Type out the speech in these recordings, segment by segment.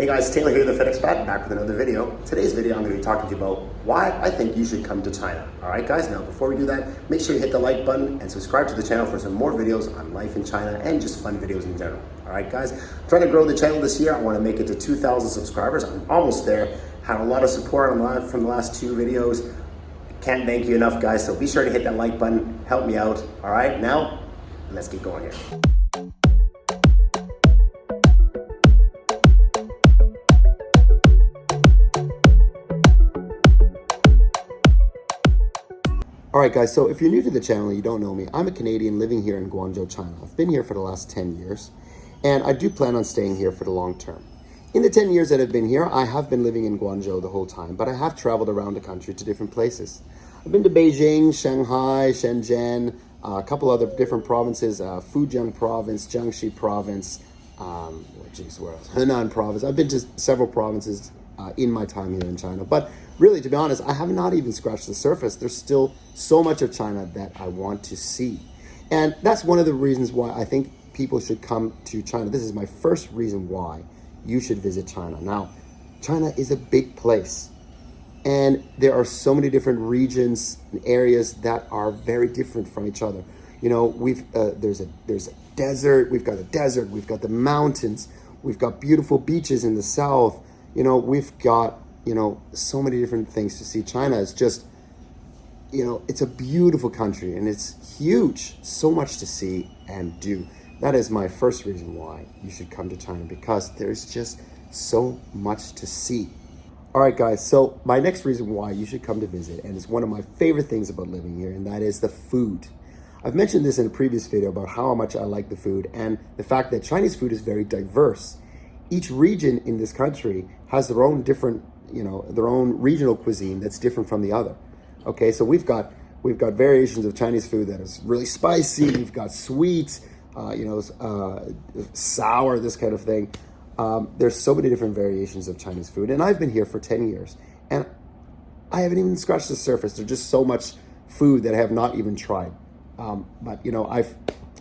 Hey guys, Taylor here, the Fit Expat, back with another video. Today's video, I'm going to be talking to you about why I think you should come to China. Alright guys, now before we do that, make sure you hit the like button and subscribe to the channel for some more videos on life in China and just fun videos in general. Alright guys, I'm trying to grow the channel this year. I want to make it to 2,000 subscribers. I'm almost there. Had a lot of support from the last two videos. Can't thank you enough guys, so be sure to hit that like button. Help me out. Alright, now let's get going here. Alright guys, so if you're new to the channel and you don't know me, I'm a Canadian living here in Guangzhou, China. I've been here for the last 10 years, and I do plan on staying here for the long term. In the 10 years that I've been here, I have been living in Guangzhou the whole time, but I have traveled around the country to different places. I've been to Beijing, Shanghai, Shenzhen, a couple other different provinces, Fujian province, Jiangxi province, where else? Henan province. I've been to several provinces in my time here in China, but really, to be honest, I have not even scratched the surface. There's still so much of China that I want to see. And that's one of the reasons why I think people should come to China. This is my first reason why you should visit China. Now, China is a big place, and there are so many different regions and areas that are very different from each other. You know, there's a desert, we've got a desert, we've got the mountains, we've got beautiful beaches in the south. You know, we've got, so many different things to see. China is just, it's a beautiful country and it's huge. So much to see and do. That is my first reason why you should come to China, because there's just so much to see. All right, guys, so my next reason why you should come to visit, and it's one of my favorite things about living here, and that is the food. I've mentioned this in a previous video about how much I like the food and the fact that Chinese food is very diverse. Each region in this country has their own different, their own regional cuisine that's different from the other. Okay, so we've got variations of Chinese food that is really spicy. We've got sweet, sour, this kind of thing. There's so many different variations of Chinese food, and I've been here for 10 years, and I haven't even scratched the surface. There's just so much food that I have not even tried. But I've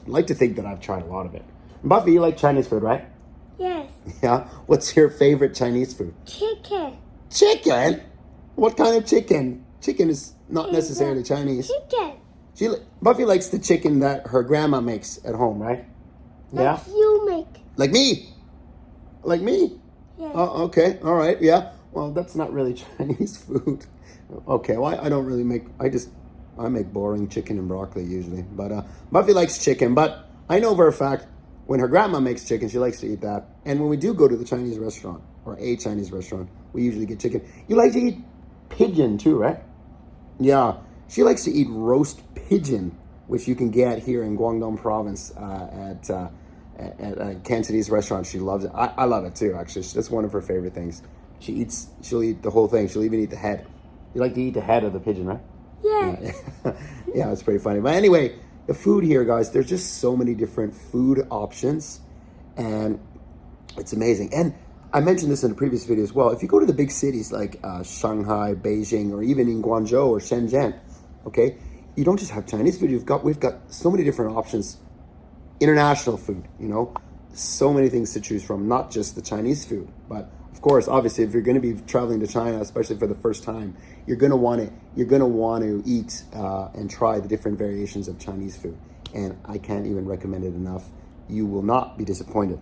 like to think that I've tried a lot of it. Buffy, you like Chinese food, right? Yes. Yeah? What's your favorite Chinese food? Chicken. Chicken? What kind of chicken? Chicken is not necessarily Chinese. Chicken. Buffy likes the chicken that her grandma makes at home, right? Yeah? Like you make. Like me? Like me? Yes. Oh, okay. All right. Yeah. Well, that's not really Chinese food. Okay. Well, I don't really make, I make boring chicken and broccoli usually. But Buffy likes chicken. But I know for a fact, when her grandma makes chicken, she likes to eat that. And when we do go to the Chinese restaurant, or a Chinese restaurant, we usually get chicken. You like to eat pigeon too, right? Yeah. She likes to eat roast pigeon, which you can get here in Guangdong province at a Cantonese restaurant. She loves it. I love it too, actually. That's one of her favorite things. She'll eat the whole thing. She'll even eat the head. You like to eat the head of the pigeon, right? Yeah. Yeah, it's pretty funny. But anyway, the food here, guys, there's just so many different food options, and it's amazing. And I mentioned this in a previous video as well. If you go to the big cities like Shanghai, Beijing, or even in Guangzhou or Shenzhen, okay, you don't just have Chinese food. We've got so many different options. International food, so many things to choose from, not just the Chinese food. But of course, obviously, if you're going to be traveling to China, especially for the first time, you're going to want to eat and try the different variations of Chinese food. And I can't even recommend it enough. You will not be disappointed.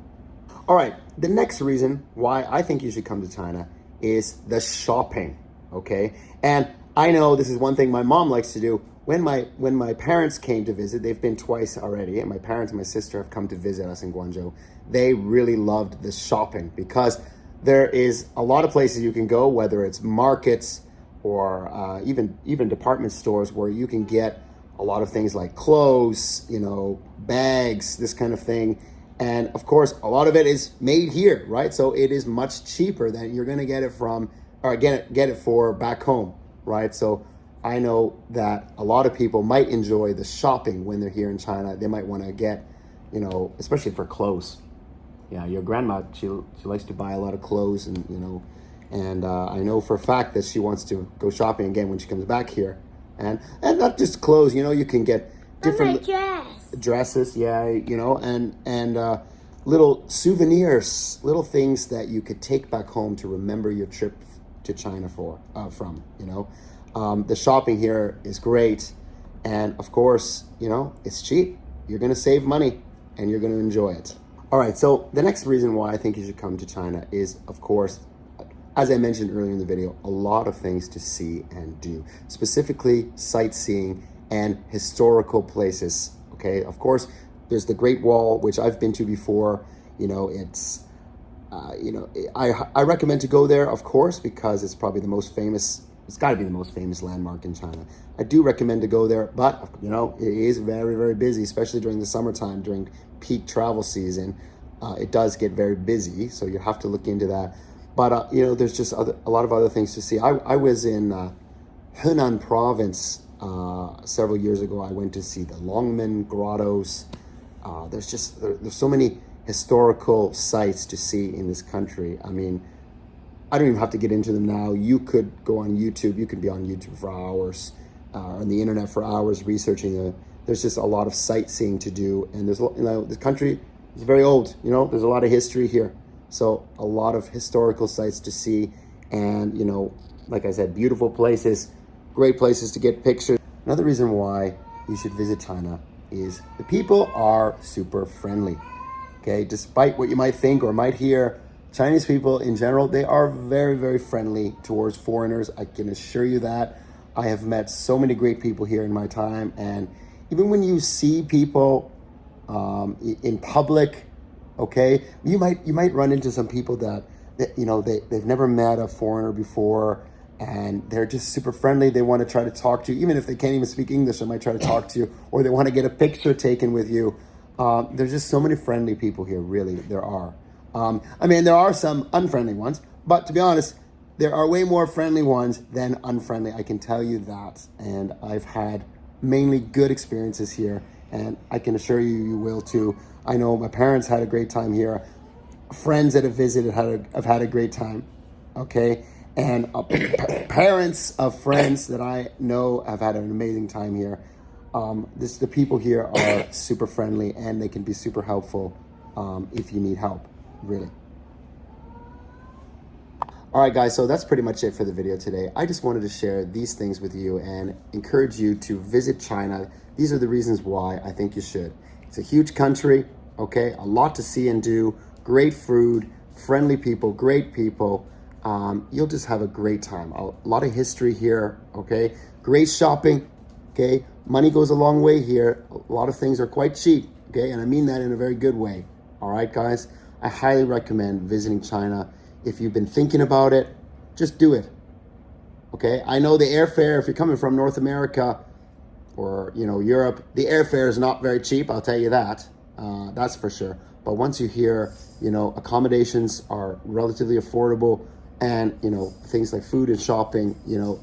All right, the next reason why I think you should come to China is the shopping, okay? And I know this is one thing my mom likes to do. When my parents came to visit, they've been twice already, and my parents and my sister have come to visit us in Guangzhou. They really loved the shopping because there is a lot of places you can go, whether it's markets or even department stores, where you can get a lot of things like clothes, bags, this kind of thing. And of course, a lot of it is made here, right? So it is much cheaper than you're going to get it from, or get it for back home, right? So I know that a lot of people might enjoy the shopping when they're here in China. They might want to get, especially for clothes. Yeah, your grandma, she likes to buy a lot of clothes, and I know for a fact that she wants to go shopping again when she comes back here. And not just clothes, you can get different dress. Dresses, yeah, and little souvenirs, little things that you could take back home to remember your trip to China from, you know. The shopping here is great. And of course, you know, it's cheap. You're going to save money and you're going to enjoy it. All right, so the next reason why I think you should come to China is, of course, as I mentioned earlier in the video, a lot of things to see and do, specifically sightseeing and historical places, okay? Of course, there's the Great Wall, which I've been to before. You know, it's, I recommend to go there, of course, because it's probably the most famous, it's got to be the most famous landmark in China. I do recommend to go there, but, you know, it is very, very busy, especially during the summertime, during peak travel season. It does get very busy, so you have to look into that. But, you know, there's just a lot of other things to see. I was in Henan province several years ago. I went to see the Longmen grottos. There's so many historical sites to see in this country. I mean, I don't even have to get into them now. You could go on YouTube. You could be on YouTube for hours, on the internet for hours researching. There's just a lot of sightseeing to do. And there's, you know, this country is very old. You know, there's a lot of history here. So a lot of historical sites to see. And, you know, like I said, beautiful places, great places to get pictures. Another reason why you should visit China is the people are super friendly. Okay, despite what you might think or might hear, Chinese people in general, they are very, very friendly towards foreigners. I can assure you that. I have met so many great people here in my time. And even when you see people in public, okay, you might run into some people that you know, they've never met a foreigner before, and they're just super friendly. They want to try to talk to you, even if they can't even speak English. They might try to talk to you, or they want to get a picture taken with you. There's just so many friendly people here, really, there are. I mean, there are some unfriendly ones, but to be honest, there are way more friendly ones than unfriendly. I can tell you that. And I've had mainly good experiences here, and I can assure you, you will too. I know my parents had a great time here. Friends that have visited have had a great time, okay? And parents of friends that I know have had an amazing time here. The people here are super friendly, and they can be super helpful if you need help, really. All right, guys, so that's pretty much it for the video today. I just wanted to share these things with you and encourage you to visit China. These are the reasons why I think you should. It's a huge country, okay? A lot to see and do, great food, friendly people, great people. You'll just have a great time. A lot of history here, okay? Great shopping, okay? Money goes a long way here. A lot of things are quite cheap, okay? And I mean that in a very good way. All right, guys? I highly recommend visiting China. If you've been thinking about it, just do it, okay? I know the airfare, if you're coming from North America or, you know, Europe, the airfare is not very cheap, I'll tell you that. That's for sure. But once you hear, you know, accommodations are relatively affordable, and, you know, things like food and shopping, you know,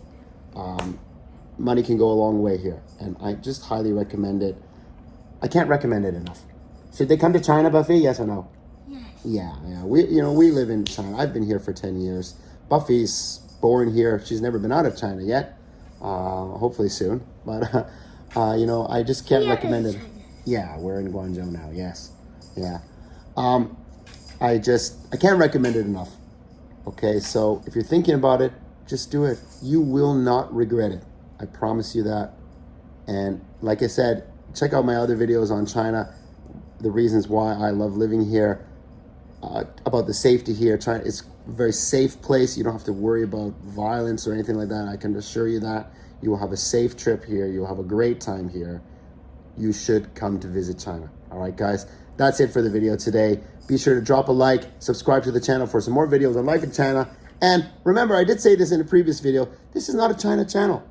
money can go a long way here. And I just highly recommend it. I can't recommend it enough. Should they come to China, Buffy? Yes or no? Yes. Yeah. We live in China. I've been here for 10 years. Buffy's born here. She's never been out of China yet. Hopefully soon. But, you know, I just can't recommend it. Yeah, we're in Guangzhou now. Yes. Yeah. I can't recommend it enough. Okay, so if you're thinking about it, just do it. You will not regret it. I promise you that. And like I said, check out my other videos on China, the reasons why I love living here, about the safety here. China, it's a very safe place. You don't have to worry about violence or anything like that. I can assure you that. You will have a safe trip here. You will have a great time here. You should come to visit China. All right, guys, that's it for the video today. Be sure to drop a like, subscribe to the channel for some more videos on life in China. And remember, I did say this in a previous video, this is not a China channel.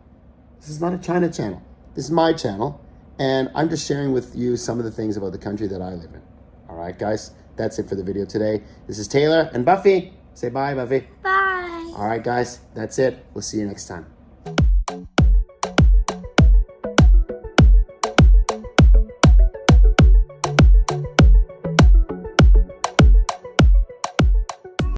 This is not a China channel. This is my channel. And I'm just sharing with you some of the things about the country that I live in. All right, guys, that's it for the video today. This is Taylor and Buffy. Say bye, Buffy. Bye. All right, guys, that's it. We'll see you next time.